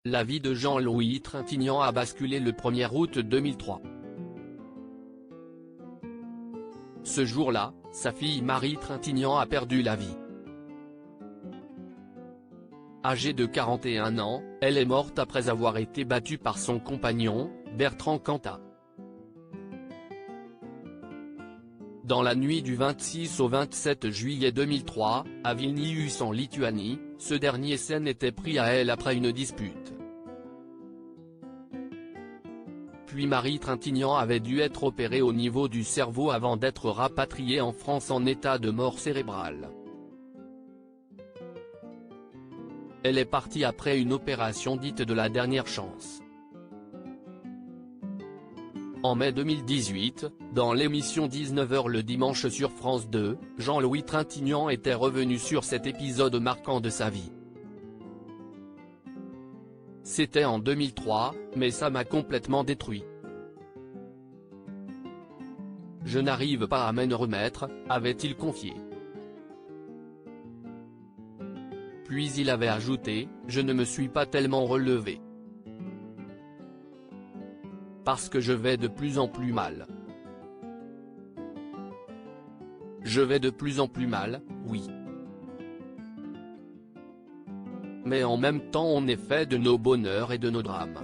La vie de Jean-Louis Trintignant a basculé le 1er août 2003. Ce jour-là, sa fille Marie Trintignant a perdu la vie. Âgée de 41 ans, elle est morte après avoir été battue par son compagnon, Bertrand Cantat. Dans la nuit du 26 au 27 juillet 2003, à Vilnius en Lituanie, ce dernier s'en était pris à elle après une dispute. Puis Marie Trintignant avait dû être opérée au niveau du cerveau avant d'être rapatriée en France en état de mort cérébrale. Elle est partie après une opération dite de la dernière chance. En mai 2018, dans l'émission 19h le dimanche sur France 2, Jean-Louis Trintignant était revenu sur cet épisode marquant de sa vie. C'était en 2003, mais ça m'a complètement détruit. Je n'arrive pas à m'en remettre, avait-il confié. Puis il avait ajouté, je ne me suis pas tellement relevé. Parce que je vais de plus en plus mal. Je vais de plus en plus mal, oui. Mais en même temps on est fait de nos bonheurs et de nos drames.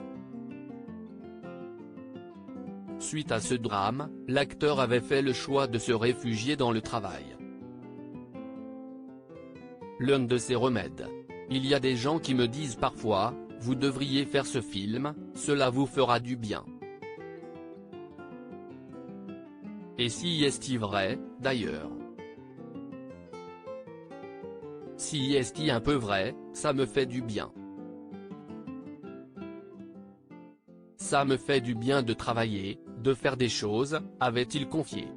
Suite à ce drame, l'acteur avait fait le choix de se réfugier dans le travail. L'un de ses remèdes. Il y a des gens qui me disent parfois, vous devriez faire ce film, cela vous fera du bien. Et si est-il vrai, d'ailleurs? Si est-il un peu vrai, ça me fait du bien. Ça me fait du bien de travailler, de faire des choses, avait-il confié.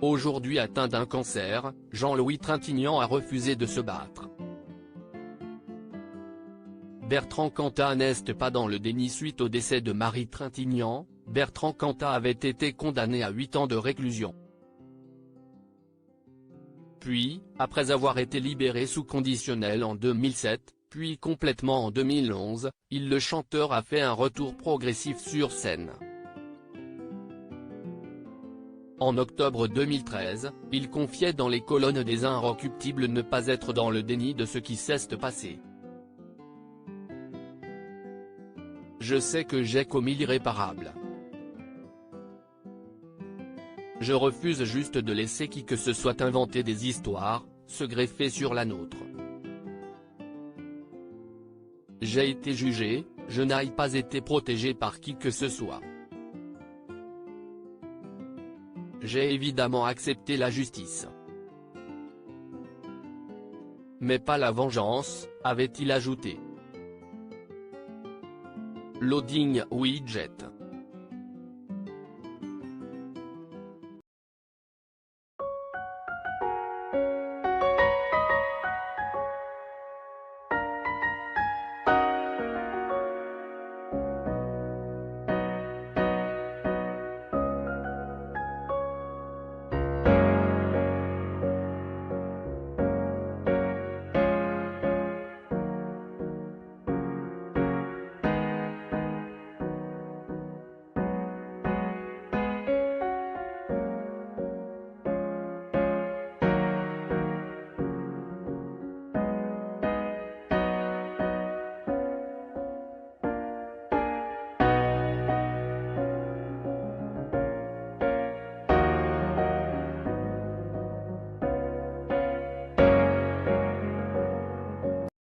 Aujourd'hui atteint d'un cancer, Jean-Louis Trintignant a refusé de se battre. Bertrand Cantat n'est pas dans le déni suite au décès de Marie Trintignant. Bertrand Cantat avait été condamné à 8 ans de réclusion. Puis, après avoir été libéré sous conditionnel en 2007, puis complètement en 2011, le chanteur a fait un retour progressif sur scène. En octobre 2013, il confiait dans les colonnes des Inrecuptibles ne pas être dans le déni de ce qui s'est passé. Je sais que j'ai commis l'irréparable. Je refuse juste de laisser qui que ce soit inventer des histoires, se greffer sur la nôtre. J'ai été jugé, je n'ai pas été protégé par qui que ce soit. J'ai évidemment accepté la justice. Mais pas la vengeance, avait-il ajouté. Loading widget.